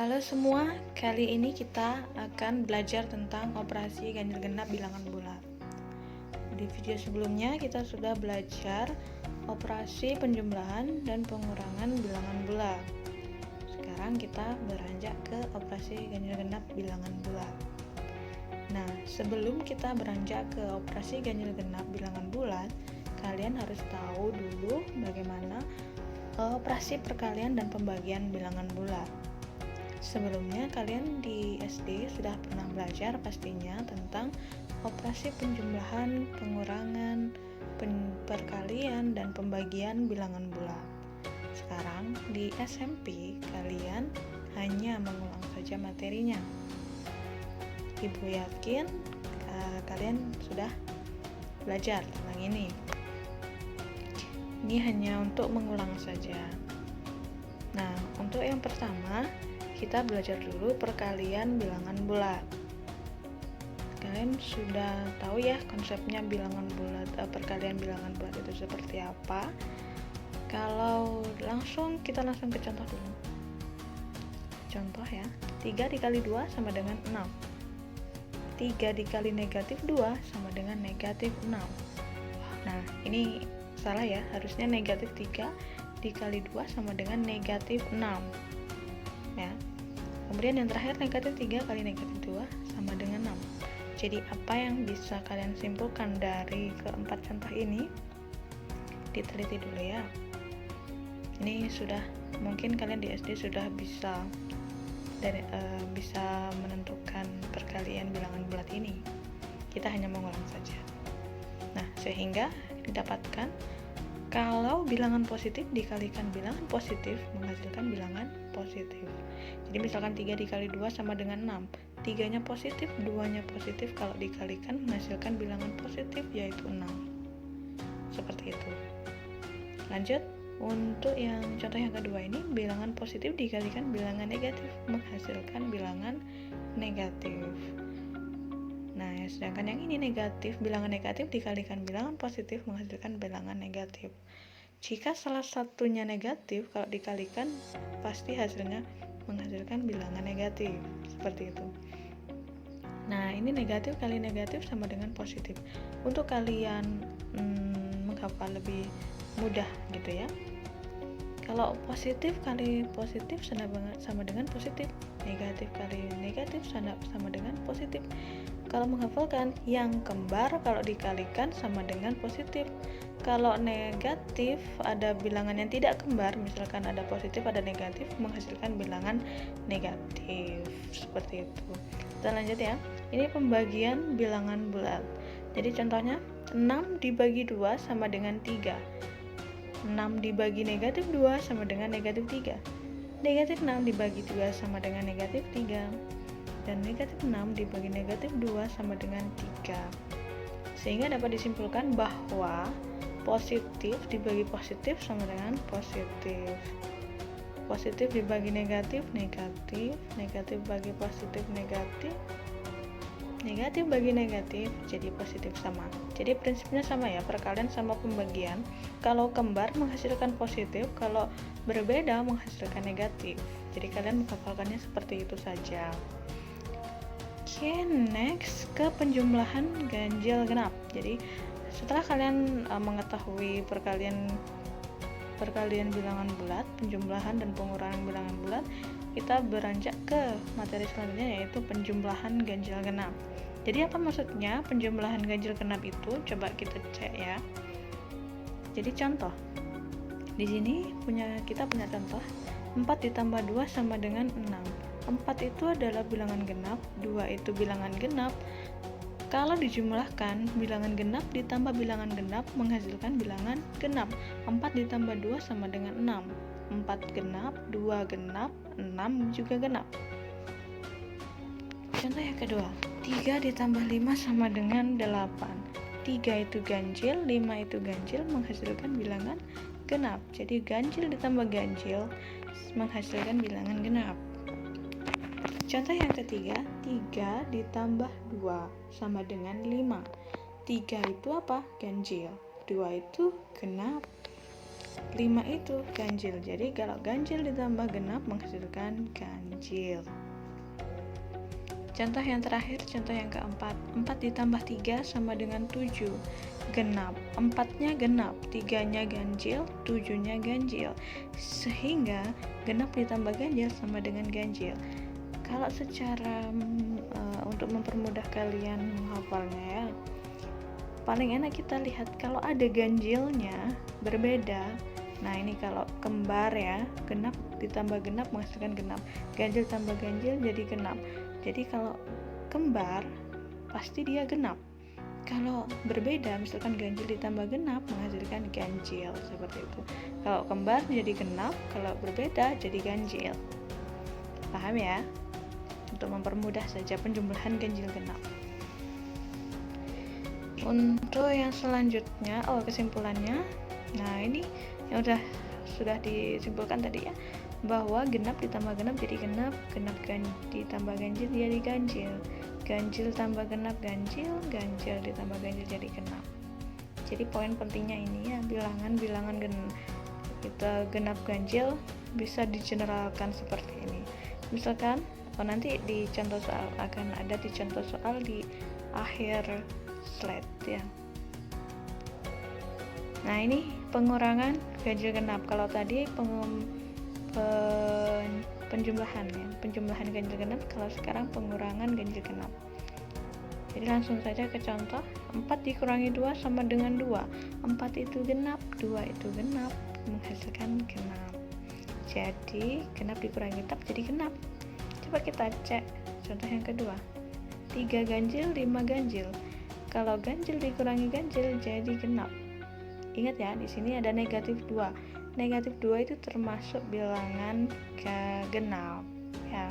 Halo semua, kali ini kita akan belajar tentang operasi ganjil genap bilangan bulat. Di video sebelumnya kita sudah belajar operasi penjumlahan dan pengurangan bilangan bulat. Sekarang kita beranjak ke operasi ganjil genap bilangan bulat. Nah, sebelum kita beranjak ke operasi ganjil genap bilangan bulat, kalian harus tahu dulu bagaimana operasi perkalian dan pembagian bilangan bulat. Sebelumnya kalian di SD sudah pernah belajar pastinya tentang operasi penjumlahan, pengurangan, perkalian, dan pembagian bilangan bulat. Sekarang di SMP kalian hanya mengulang saja materinya. Ibu yakin kalian sudah belajar tentang ini. Ini hanya untuk mengulang saja. Nah, untuk yang pertama kita belajar dulu perkalian bilangan bulat. Kalian sudah tahu ya konsepnya bilangan bulat, perkalian bilangan bulat itu seperti apa. Kalau kita langsung ke contoh dulu. Contoh ya, 3 dikali 2 sama dengan 6. 3 dikali negatif 2 sama dengan negatif 6. Nah, ini salah ya, harusnya negatif 3 dikali 2 sama dengan negatif 6 ya. Kemudian yang terakhir negatif 3 kali negatif 2 sama dengan 6. Jadi apa yang bisa kalian simpulkan dari keempat contoh ini? Diteliti dulu ya. Ini sudah, mungkin kalian di SD sudah bisa menentukan perkalian bilangan bulat ini. Kita hanya mengulang saja. Nah, sehingga didapatkan kalau bilangan positif dikalikan bilangan positif menghasilkan bilangan positif. Jadi misalkan 3 dikali 2 sama dengan 6. 3-nya positif, 2-nya positif, kalau dikalikan menghasilkan bilangan positif yaitu 6. Seperti itu. Lanjut, untuk yang contoh yang kedua ini, bilangan positif dikalikan bilangan negatif menghasilkan bilangan negatif. Nah, sedangkan yang ini negatif, bilangan negatif dikalikan bilangan positif menghasilkan bilangan negatif. Jika salah satunya negatif, kalau dikalikan pasti hasilnya menghasilkan bilangan negatif. Seperti itu. Nah, ini negatif kali negatif sama dengan positif. Untuk kalian menghafal lebih mudah gitu ya. Kalau positif kali positif sama dengan positif. Negatif kali negatif sama dengan positif. Kalau menghafalkan, yang kembar kalau dikalikan sama dengan positif. Kalau negatif ada bilangan yang tidak kembar, misalkan ada positif ada negatif, menghasilkan bilangan negatif. Seperti itu. Kita lanjut ya. Ini pembagian bilangan bulat. Jadi contohnya 6 dibagi 2 sama dengan 3. 6 dibagi negatif 2 sama dengan negatif 3. Negatif 6 dibagi 2 sama dengan negatif 3. Dan negatif 6 dibagi negatif 2 sama dengan 3. Sehingga dapat disimpulkan bahwa positif dibagi positif sama dengan positif. Positif dibagi negatif, negatif. Negatif bagi positif, negatif. Negatif bagi negatif, jadi positif sama. Jadi prinsipnya sama ya, perkalian sama pembagian. Kalau kembar menghasilkan positif, kalau berbeda menghasilkan negatif. Jadi kalian menghafalkannya seperti itu saja. Oke, next ke penjumlahan ganjil genap. Jadi setelah kalian mengetahui perkalian bilangan bulat, penjumlahan dan pengurangan bilangan bulat, kita beranjak ke materi selanjutnya yaitu penjumlahan ganjil genap. Jadi apa maksudnya penjumlahan ganjil genap itu? Coba kita cek ya. Jadi contoh. Di sini kita punya contoh 4 ditambah 2 sama dengan 6. 4 itu adalah bilangan genap, 2 itu bilangan genap. Kalau dijumlahkan, bilangan genap ditambah bilangan genap menghasilkan bilangan genap. 4 ditambah 2 sama dengan 6. 4 genap, 2 genap, 6 juga genap. Contoh yang kedua, 3 ditambah 5 sama dengan 8. 3 itu ganjil, 5 itu ganjil menghasilkan bilangan genap. Jadi ganjil ditambah ganjil menghasilkan bilangan genap. Contoh yang ketiga, 3 ditambah 2 sama dengan 5. 3 itu apa? Ganjil. 2 itu genap. 5 itu ganjil. Jadi kalau ganjil ditambah genap menghasilkan ganjil. Contoh yang terakhir, contoh yang keempat. 4 ditambah 3 sama dengan 7. Genap. 4-nya genap, 3-nya ganjil, 7-nya ganjil. Sehingga genap ditambah ganjil sama dengan ganjil. Kalau secara untuk mempermudah kalian menghafalnya ya, paling enak kita lihat kalau ada ganjilnya berbeda. Nah ini kalau kembar ya, genap ditambah genap menghasilkan genap, ganjil tambah ganjil jadi genap. Jadi kalau kembar pasti dia genap. Kalau berbeda, misalkan ganjil ditambah genap menghasilkan ganjil, seperti itu. Kalau kembar jadi genap, kalau berbeda jadi ganjil. Paham ya? Untuk mempermudah saja penjumlahan ganjil genap. Untuk yang selanjutnya, kesimpulannya. Nah, ini yang sudah disimpulkan tadi ya, bahwa genap ditambah genap jadi genap, genap ditambah ganjil jadi ganjil, ganjil tambah genap ganjil, ganjil ditambah ganjil jadi genap. Jadi poin pentingnya ini ya, bilangan kita genap ganjil bisa digeneralkan seperti ini. Misalkan nanti di contoh soal akan ada di contoh soal di akhir slide ya. Nah ini pengurangan ganjil genap. Kalau tadi penjumlahan ya, penjumlahan ganjil genap, kalau sekarang pengurangan ganjil genap. Jadi langsung saja ke contoh. 4 dikurangi 2 sama dengan 2. 4 itu genap, 2 itu genap, menghasilkan genap. Jadi genap dikurangi genap jadi genap. Coba kita cek contoh yang kedua. 3 ganjil, 5 ganjil. Kalau ganjil dikurangi ganjil jadi genap. Ingat ya, di sini ada negatif 2. Negatif 2 itu termasuk bilangan genap ya.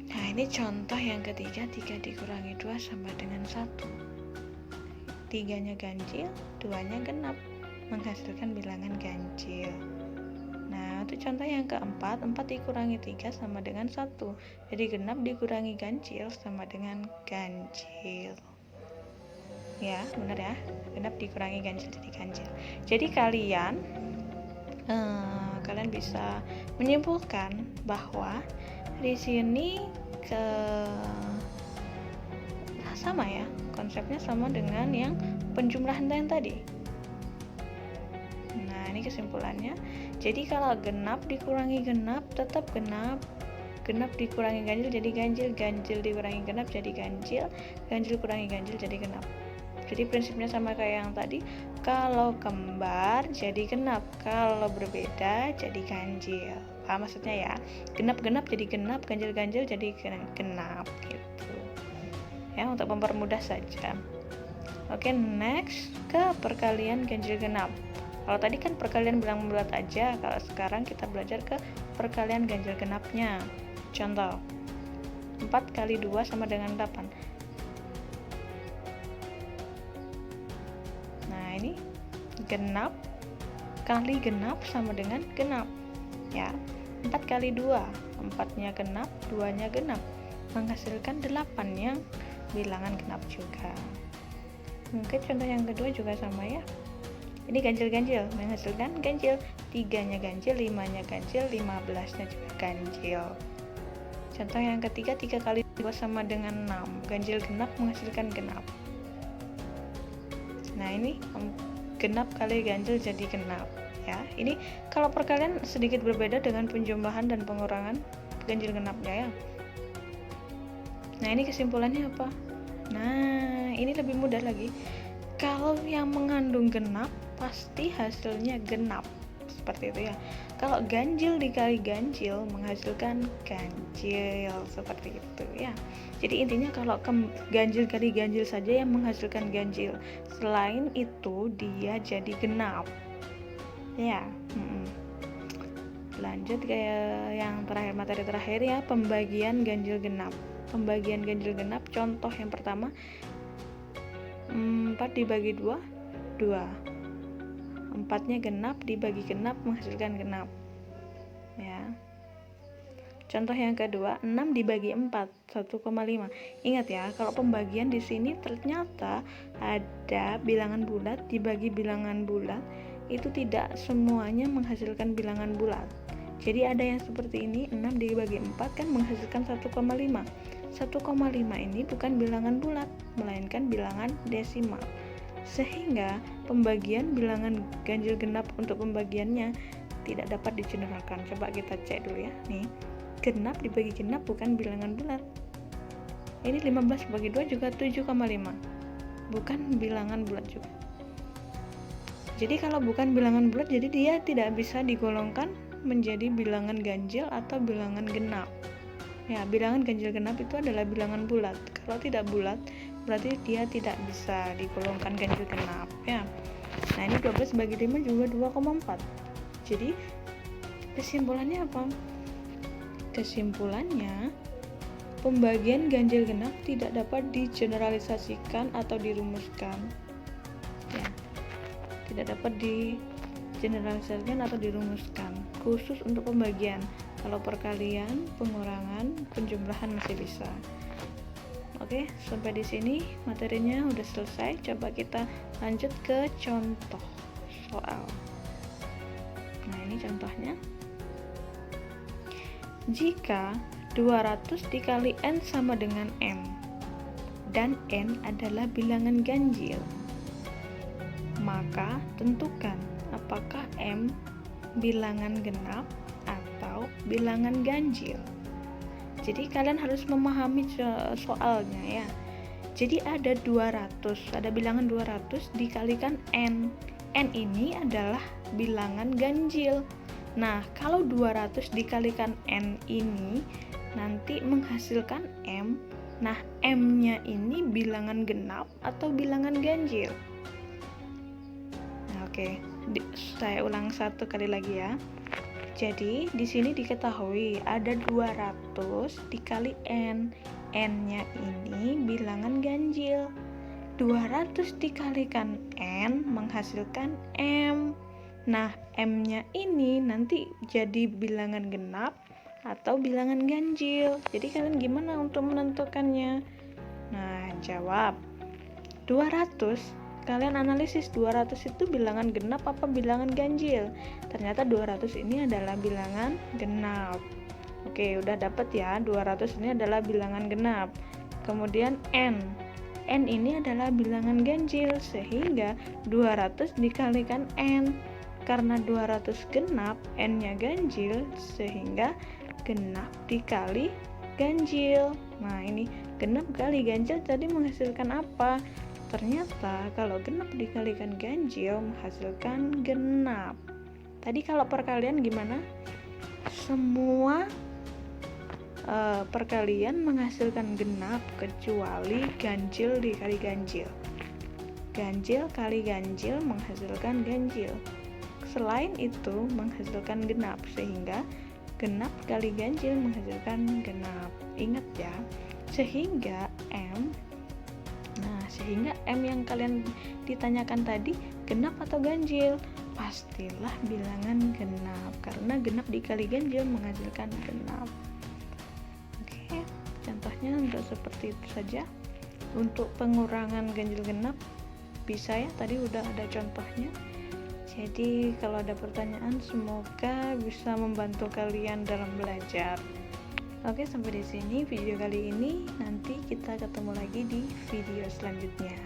Nah ini contoh yang ketiga. 3 dikurangi 2 sama dengan 1. 3-nya ganjil, 2-nya genap, menghasilkan bilangan ganjil. Nah itu contoh yang keempat. 4 dikurangi 3 sama dengan 1. Jadi genap dikurangi ganjil sama dengan ganjil. Ya benar ya, genap dikurangi ganjil jadi ganjil. Jadi kalian bisa menyimpulkan bahwa di sini sama ya, konsepnya sama dengan yang penjumlahan yang tadi. Nah ini kesimpulannya. Jadi kalau genap dikurangi genap tetap genap, genap dikurangi ganjil jadi ganjil, ganjil dikurangi genap jadi ganjil, ganjil kurangi ganjil jadi genap. Jadi prinsipnya sama kayak yang tadi. Kalau kembar jadi genap, kalau berbeda jadi ganjil. Paham maksudnya ya? Genap-genap jadi genap, ganjil-ganjil jadi genap gitu. Ya, untuk mempermudah saja. Oke, next ke perkalian ganjil genap. Kalau tadi kan perkalian bilang bulat aja, kalau sekarang kita belajar ke perkalian ganjil genapnya. Contoh, 4 kali 2 sama dengan 8. Nah ini genap kali genap sama dengan genap ya. 4 kali 2, 4-nya genap, 2-nya genap, menghasilkan 8 yang bilangan genap juga. Mungkin contoh yang kedua juga sama ya. Ini ganjil-ganjil, menghasilkan ganjil. 3-nya ganjil, 5-nya ganjil, 15-nya juga ganjil. Contoh yang ketiga, 3 kali 2 sama dengan 6, ganjil genap menghasilkan genap. Nah ini genap kali ganjil jadi genap ya. Ini kalau perkalian sedikit berbeda dengan penjumlahan dan pengurangan ganjil genapnya ya. Nah ini kesimpulannya apa? Nah ini lebih mudah lagi. Kalau yang mengandung genap pasti hasilnya genap, seperti itu ya. Kalau ganjil dikali ganjil menghasilkan ganjil, seperti itu ya. Jadi intinya kalau ganjil kali ganjil saja yang menghasilkan ganjil, selain itu dia jadi genap ya. Lanjut ke yang terakhir, materi terakhir ya, pembagian ganjil genap. Pembagian ganjil genap, contoh yang pertama, 4 dibagi 2, 2. 4-nya genap dibagi genap menghasilkan genap ya. Contoh yang kedua, 6 dibagi 4, 1,5. Ingat ya, kalau pembagian di sini ternyata ada bilangan bulat dibagi bilangan bulat, itu tidak semuanya menghasilkan bilangan bulat. Jadi ada yang seperti ini, 6 dibagi 4 kan menghasilkan 1,5. 1,5 ini bukan bilangan bulat, melainkan bilangan desimal. Sehingga pembagian bilangan ganjil genap untuk pembagiannya tidak dapat digeneralkan. Coba kita cek dulu ya. Nih, genap dibagi genap bukan bilangan bulat. Ini 15 bagi 2 juga 7,5. Bukan bilangan bulat juga. Jadi kalau bukan bilangan bulat, jadi dia tidak bisa digolongkan menjadi bilangan ganjil atau bilangan genap. Ya, bilangan ganjil genap itu adalah bilangan bulat. Kalau tidak bulat, berarti dia tidak bisa digolongkan ganjil genap ya. Nah, ini 12 bagi 5 juga 2,4. Jadi kesimpulannya apa? Kesimpulannya, pembagian ganjil genap tidak dapat digeneralisasikan atau dirumuskan. Ya, tidak dapat digeneralisasikan atau dirumuskan. Khusus untuk pembagian. Kalau perkalian, pengurangan, penjumlahan masih bisa. Oke, sampai di sini materinya udah selesai. Coba kita lanjut ke contoh soal. Nah, ini contohnya. Jika 200 dikali N sama dengan M dan N adalah bilangan ganjil, maka tentukan apakah M bilangan genap atau bilangan ganjil. Jadi kalian harus memahami soalnya ya. Jadi ada 200, ada bilangan 200 dikalikan N. N ini adalah bilangan ganjil. Nah, kalau 200 dikalikan N ini nanti menghasilkan M. Nah, M-nya ini bilangan genap atau bilangan ganjil. Nah, oke. Saya ulang satu kali lagi ya. Jadi, di sini diketahui ada 200 dikali N. N-nya ini bilangan ganjil. 200 dikalikan N menghasilkan M. Nah, M-nya ini nanti jadi bilangan genap atau bilangan ganjil. Jadi kalian gimana untuk menentukannya? Nah, jawab. 200, kalian analisis 200 itu bilangan genap apa bilangan ganjil? Ternyata 200 ini adalah bilangan genap. Oke, udah dapet ya, 200 ini adalah bilangan genap. Kemudian N ini adalah bilangan ganjil, sehingga 200 dikalikan N. Karena 200 genap, N-nya ganjil, sehingga genap dikali ganjil. Nah, ini genap kali ganjil tadi menghasilkan apa? Ternyata kalau genap dikalikan ganjil menghasilkan genap. Tadi kalau perkalian gimana? Semua perkalian menghasilkan genap kecuali ganjil dikali ganjil. Ganjil kali ganjil menghasilkan ganjil. Selain itu menghasilkan genap, sehingga genap kali ganjil menghasilkan genap. Ingat ya. Sehingga M yang kalian ditanyakan tadi genap atau ganjil? Pastilah bilangan genap, karena genap dikali ganjil menghasilkan genap. Contohnya untuk seperti itu saja. Untuk pengurangan ganjil genap bisa ya, tadi udah ada contohnya. Jadi kalau ada pertanyaan semoga bisa membantu kalian dalam belajar. Oke, sampai di sini video kali ini. Nanti kita ketemu lagi di video selanjutnya.